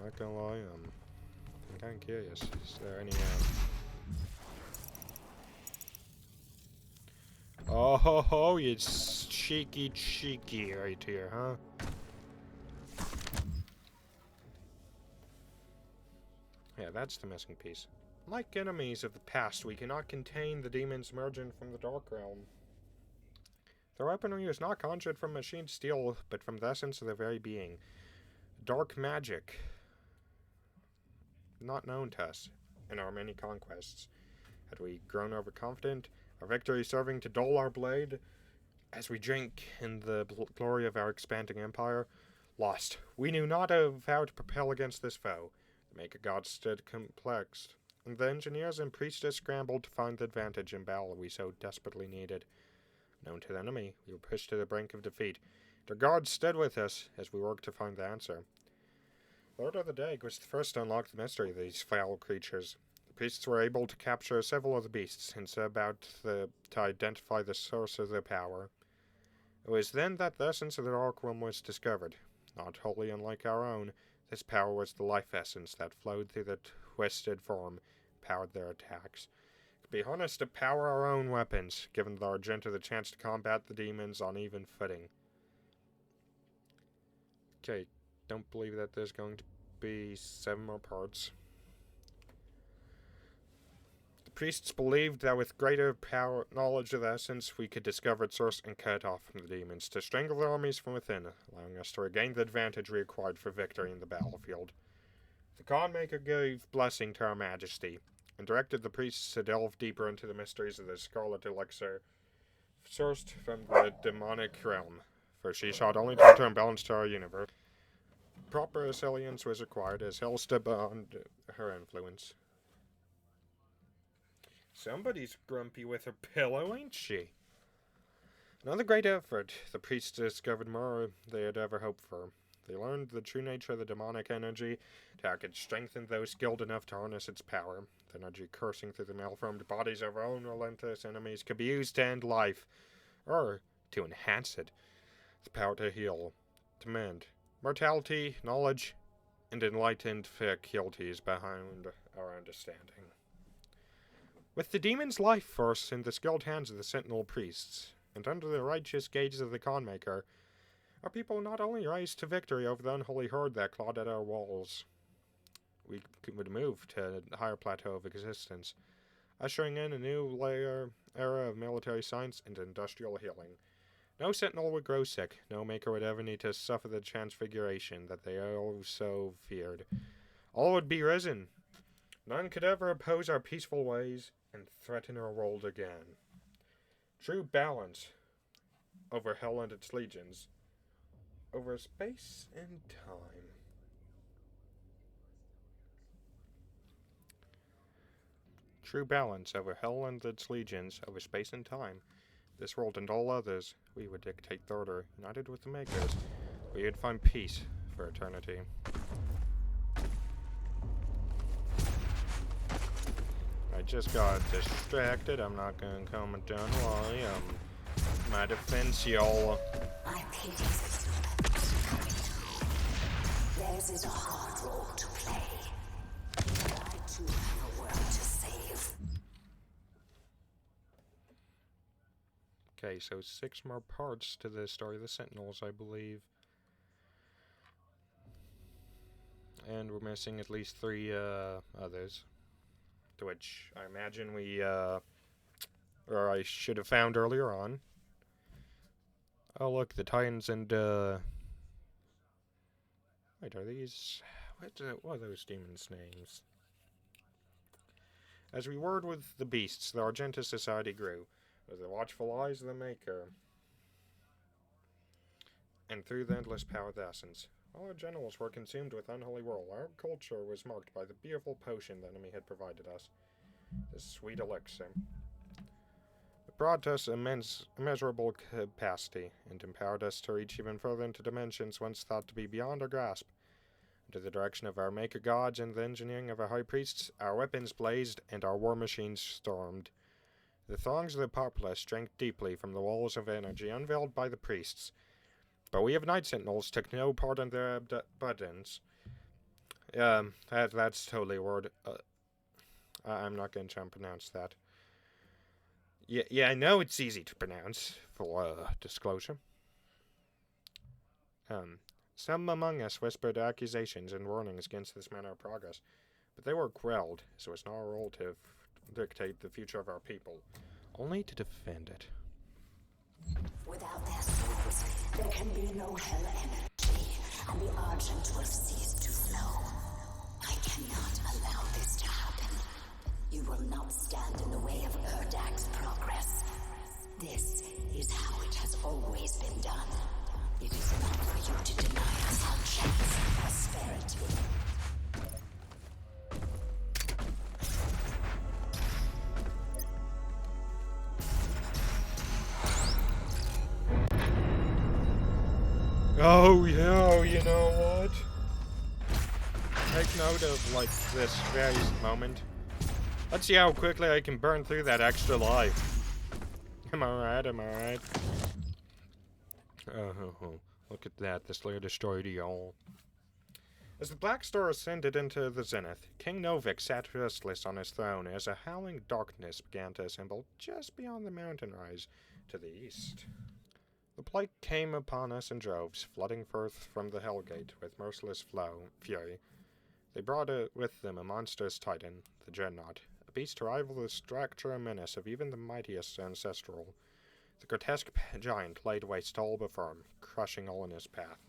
Not gonna lie, I'm kinda curious. Is there any, Oh ho ho, you cheeky right here, huh? Yeah, that's the missing piece. Like enemies of the past, we cannot contain the demons emerging from the Dark Realm. Their weaponry is not conjured from machined steel, but from the essence of their very being. Dark magic. Not known to us in our many conquests. Had we grown overconfident, our victory serving to dull our blade, as we drink in the glory of our expanding empire? Lost. We knew not of how to propel against this foe. The Maker God stood perplexed, and the engineers and priestess scrambled to find the advantage in battle we so desperately needed. Known to the enemy, we were pushed to the brink of defeat. Their God stood with us as we worked to find the answer. Lord of the Dag was the first to unlock the mystery of these foul creatures. The priests were able to capture several of the beasts and set about to identify the source of their power. It was then that the essence of the Dark Realm was discovered. Not wholly unlike our own, this power was the life essence that flowed through the twisted form, powered their attacks. It could be harnessed to power our own weapons, giving the Argenta the chance to combat the demons on even footing. Okay, don't believe that there's going to be 7 more parts. The priests believed that with greater power, knowledge of the essence, we could discover its source and cut it off from the demons, to strangle their armies from within, allowing us to regain the advantage we acquired for victory in the battlefield. The Khan Maker gave blessing to our majesty, and directed the priests to delve deeper into the mysteries of the Scarlet Elixir, sourced from the demonic realm, for she sought only to return balance to our universe. Proper resilience was required, as hell stood beyond her influence. Somebody's grumpy with her pillow, ain't she? Another great effort. The priests discovered more they had ever hoped for. They learned the true nature of the demonic energy, how it could strengthen those skilled enough to harness its power. The energy coursing through the malformed bodies of our own relentless enemies could be used to end life, or to enhance it. The power to heal, to mend. Mortality, knowledge, and enlightened faculties behind our understanding. With the demon's life force in the skilled hands of the sentinel priests, and under the righteous gaze of the Khan Maker, our people not only rise to victory over the unholy horde that clawed at our walls, we would move to a higher plateau of existence, ushering in a new era of military science and industrial healing. No sentinel would grow sick, no maker would ever need to suffer the transfiguration that they all so feared. All would be risen. None could ever oppose our peaceful ways and threaten our world again. True balance over hell and its legions, over space and time. True balance over hell and its legions, over space and time. This world and all others, we would dictate the order. United with the Makers, we would find peace for eternity. I just got distracted. I'm not gonna comment on why. My defense, y'all. I pity theirs is a hard role to play. I too have a world to save. Okay, so 6 more parts to the story of the Sentinels, I believe. And we're missing at least 3 others. To which I imagine or I should have found earlier on. Oh look, the Titans and, wait, are these... What are those demons' names? As we warred with the beasts, the Argenta society grew, with the watchful eyes of the Maker, and through the endless power of the essence. While our generals were consumed with unholy whirl, our culture was marked by the beautiful potion the enemy had provided us. This sweet elixir. It brought us immeasurable capacity, and empowered us to reach even further into dimensions once thought to be beyond our grasp. Under the direction of our Maker gods and the engineering of our high priests, our weapons blazed and our war machines stormed. The throngs of the populace drank deeply from the walls of energy unveiled by the priests. But we of Night Sentinels took no part in their abundance. That's totally a word. I'm not going to try and pronounce that. Yeah, I know it's easy to pronounce, for disclosure. Some among us whispered accusations and warnings against this manner of progress, but they were quelled, so it's not our role to dictate the future of our people, only to defend it. Without their souls, there can be no hell energy, and the Argent will cease to flow. I cannot allow this to happen. You will not stand in the way of Erdak's progress. This is how it has always been done. It is not for you to deny us our chance of prosperity. Oh, yeah, you know what? Take note of, like, this very moment. Let's see how quickly I can burn through that extra life. Am I right? Oh, look at that. This layer destroyed y'all. As the Black Star ascended into the zenith, King Novik sat restless on his throne as a howling darkness began to assemble just beyond the mountain rise to the east. The plague came upon us in droves, flooding forth from the Hellgate with merciless fury. They brought with them a monstrous titan, the Dreadnought, a beast to rival the stature and menace of even the mightiest ancestral. The grotesque giant laid waste all before him, crushing all in his path.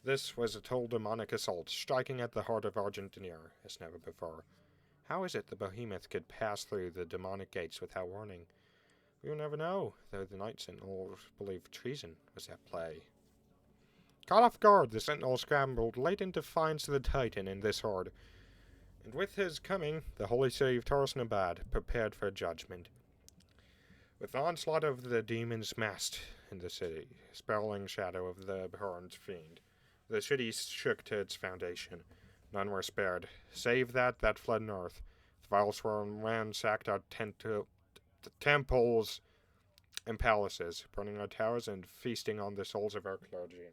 This was a total demonic assault, striking at the heart of Argentina as never before. How is it the behemoth could pass through the demonic gates without warning? We will never know, though the Night Sentinels believed treason was at play. Caught off guard, the Sentinel scrambled late in defiance of the Titan in this horde, and with his coming, the holy city of Taurus-Nabad prepared for judgment. With the onslaught of the demons massed in the city, sprawling shadow of the abhorrent fiend, the city shook to its foundation. None were spared, save that fled north. The vile swarm ransacked our temples and palaces, burning our towers and feasting on the souls of our clergy.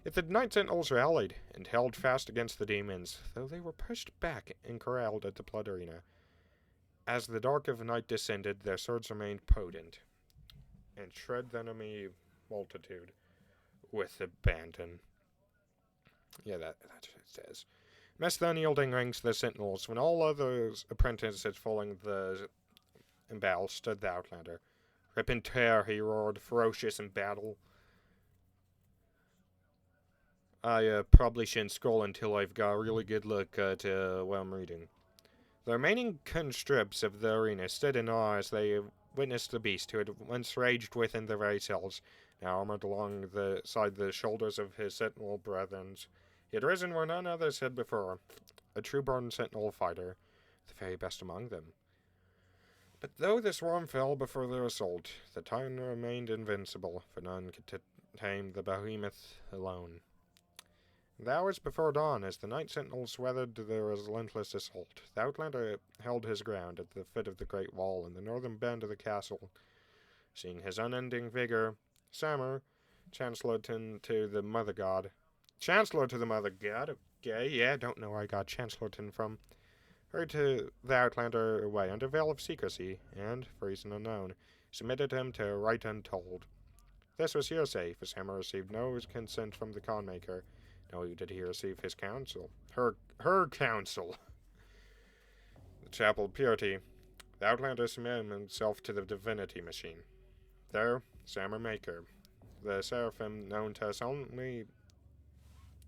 Yet the Night Sentinels rallied and held fast against the demons, though they were pushed back and corralled at the blood arena. As the dark of night descended, their swords remained potent, and shred the enemy multitude with abandon. Yeah, that's what it says. Amidst the unyielding ranks of the Sentinels, when all others apprentices falling the battle, stood the Outlander. Rip and tear, he roared, ferocious in battle. I probably shouldn't scroll until I've got a really good look at what I'm reading. The remaining conscripts of the arena stood in awe as they witnessed the beast who had once raged within their very cells, now armored alongside the shoulders of his sentinel brethren. He had risen where none others had before, a true-born sentinel fighter, the very best among them. But though the swarm fell before their assault, the Titan remained invincible, for none could tame the behemoth alone. The hours before dawn, as the Night Sentinels weathered their relentless assault, the Outlander held his ground at the foot of the Great Wall in the northern bend of the castle. Seeing his unending vigor, Samur, Chancellor to the Mother God, okay, yeah, don't know where I got Chancellorton from, hurried to the Outlander away under veil of secrecy, and, for reason unknown, submitted him to a right untold. This was hearsay, for Samur received no consent from the Conmaker. Nor did he receive his counsel. Her counsel. The Chapel of Purity. The Outlander submitted himself to the divinity machine. There, Samur Makyr, the seraphim known to us only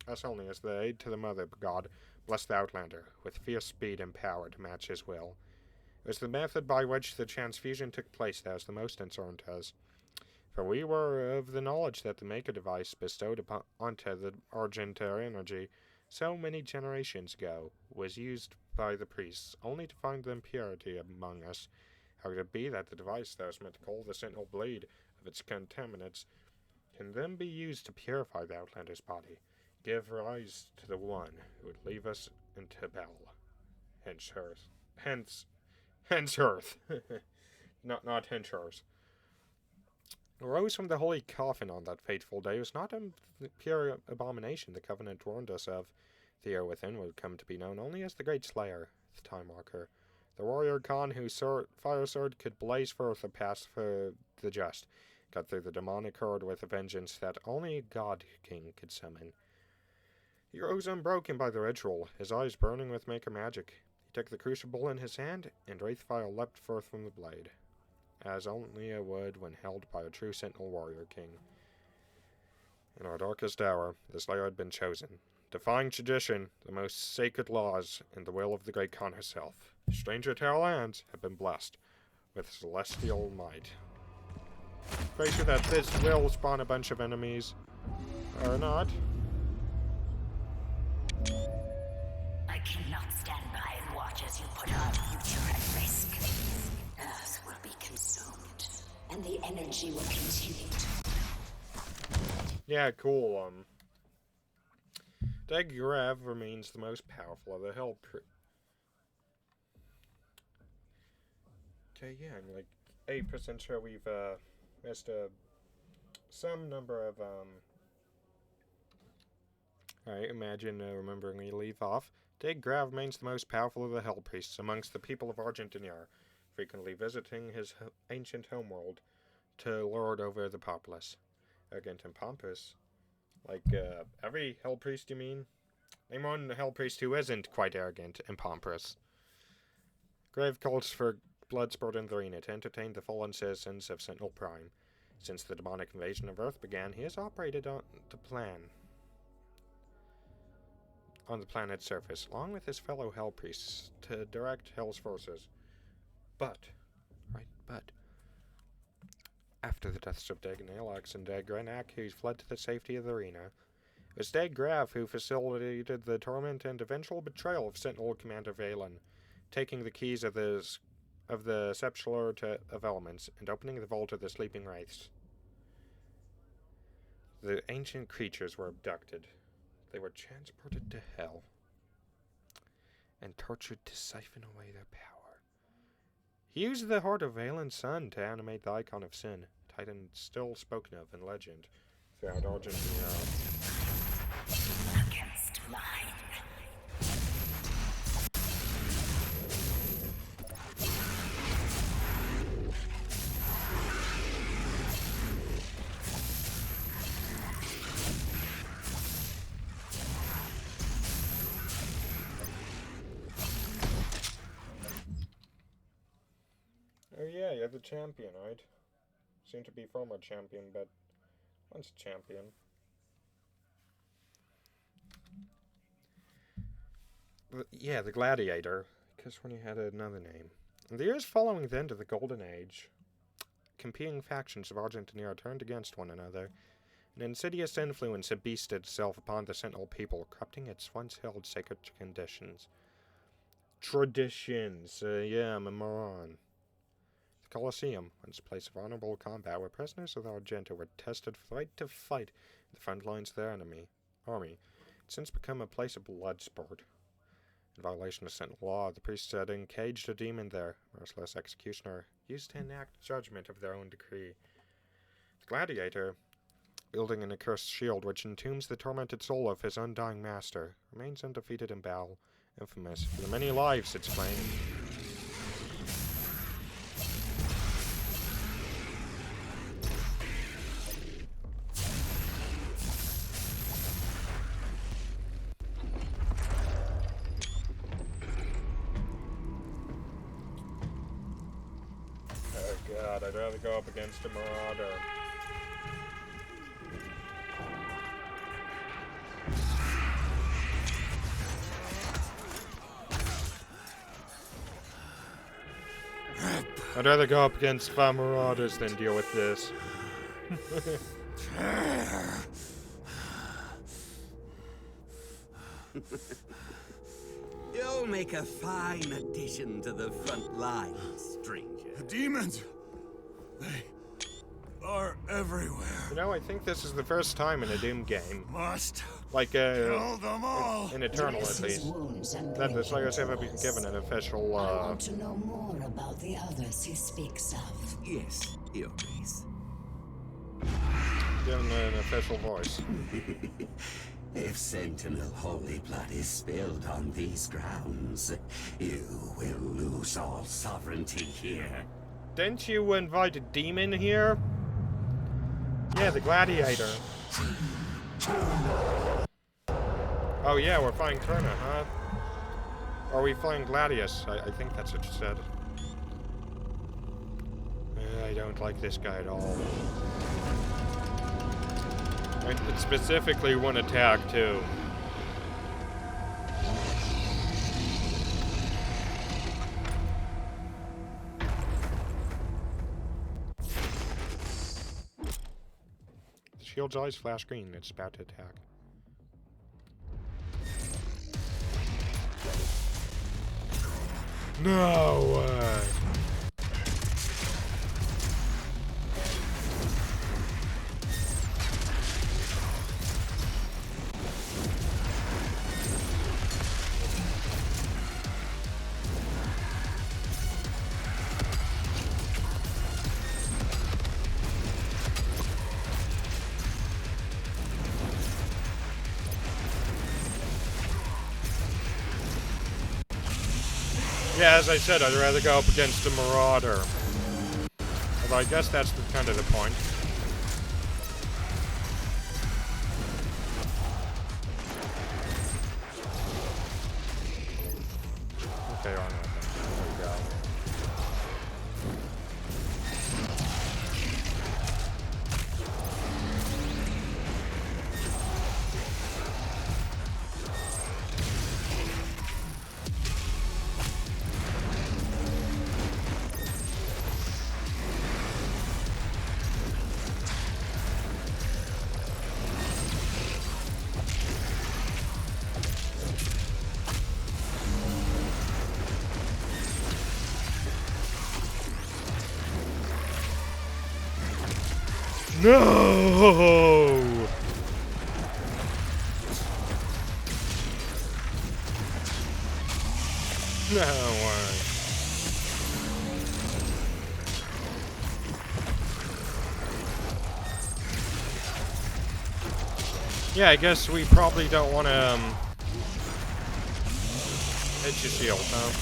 as the aid to the Mother God, blessed the Outlander with fierce speed and power to match his will. It was the method by which the transfusion took place that was the most concerned to us. For we were of the knowledge that the Maker device bestowed onto the Argenta energy so many generations ago was used by the priests only to find the impurity among us. How could it be that the device that was meant to cull the sentinel blade of its contaminants can then be used to purify the Outlander's body, give rise to the one who would leave us into battle? Hence earth. not hence earth. Arose from the holy coffin on that fateful day was not a pure abomination the Covenant warned us of. The air within would come to be known only as the Great Slayer, the Time Walker, the warrior Khan whose fire sword could blaze forth a path for the just, cut through the demonic horde with a vengeance that only a God King could summon. He rose unbroken by the ritual, his eyes burning with Makyr magic. He took the crucible in his hand, and wraith fire leapt forth from the blade, as only it would when held by a true sentinel warrior king. In our darkest hour, the Slayer had been chosen, defying tradition, the most sacred laws, and the will of the great Khan herself. Stranger to our lands, had been blessed with celestial might. Pray for that this will spawn a bunch of enemies, or not. I cannot stand by and watch as you put our future at risk. Earth will be consumed, and the energy will continue to... Yeah, cool, Degrav remains the most powerful of the Hell Okay, yeah, I'm like 8% sure we've, missed, some number of, Alright, imagine, remembering we leave off. Degrav remains the most powerful of the Hell Priests amongst the people of Argentiniar, frequently visiting his ancient homeworld to lord over the populace. Arrogant and pompous. Like, every Hell Priest, you mean? Name one Hell Priest who isn't quite arrogant and pompous. Grave calls for bloodsport in the arena to entertain the fallen citizens of Sentinel Prime. Since the demonic invasion of Earth began, he has operated on the planet's surface, along with his fellow Hell Priests, to direct Hell's forces. But, after the deaths of Dagnalax and Dagrenak, who fled to the safety of the arena, it was Degrav who facilitated the torment and eventual betrayal of Sentinel Commander Valen, taking the keys of the Sepulchre of Elements and opening the vault of the sleeping wraiths. The ancient creatures were abducted. They were transported to Hell and tortured to siphon away their power. He used the heart of Valen's son to animate the icon of sin, titan still spoken of in legend throughout Argentina. Against mine. Oh yeah, you're the champion, right? Seem to be former champion, but once champion. Yeah, the Gladiator. Because when he had another name. In the years following the end of the Golden Age, competing factions of Argentina turned against one another. An insidious influence had beasted itself upon the Sentinel people, corrupting its once held sacred traditions. Yeah, I'm a moron. The Colosseum, once a place of honorable combat, where prisoners of Argenta were tested for the right to fight in the front lines of their army, had since become a place of blood sport. In violation of Sentinel law, the priests had encaged a demon there, merciless executioner, used to enact judgment of their own decree. The Gladiator, wielding an accursed shield which entombs the tormented soul of his undying master, remains undefeated in battle, infamous for the many lives it's claimed. God, I'd rather go up against a marauder. I'd rather go up against 5 marauders than deal with this. You'll make a fine addition to the front line, stranger. The demons! They are everywhere. You know, I think this is the first time in a Doom game, Must like kill them all. in Eternal at least, that the Slayer's ever been given an official, I want to know more about the others he speaks of. Yes, Your Grace. given an official voice. If Sentinel holy blood is spilled on these grounds, you will lose all sovereignty here. Didn't you invite a demon here? Yeah, the gladiator. Oh yeah, we're flying Turner, huh? Or are we flying Gladius? I think that's what you said. I don't like this guy at all. It's specifically one attack, too. The shield's eyes flash green. It's about to attack. No way! Yeah, as I said, I'd rather go up against a Marauder. Although I guess that's kind of the point. Okay, on with them. There we go. No! No way. Yeah, I guess we probably don't want to hit your shield, huh?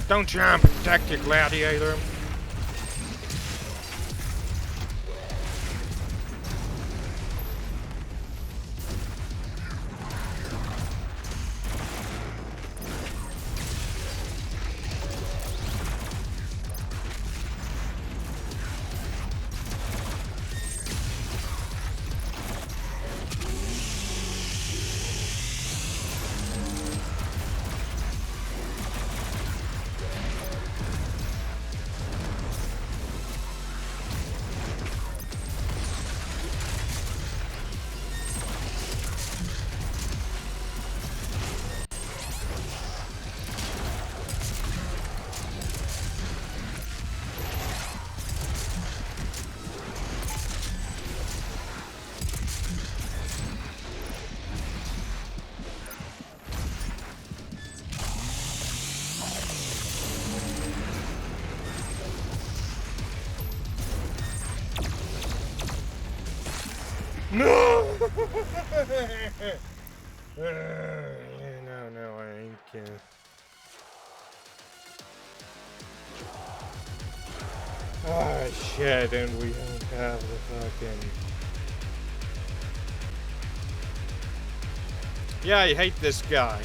Don't jump! Protect your gladiator! No! No, I ain't. Ah, shit, and we don't have the fucking. Yeah, I hate this guy.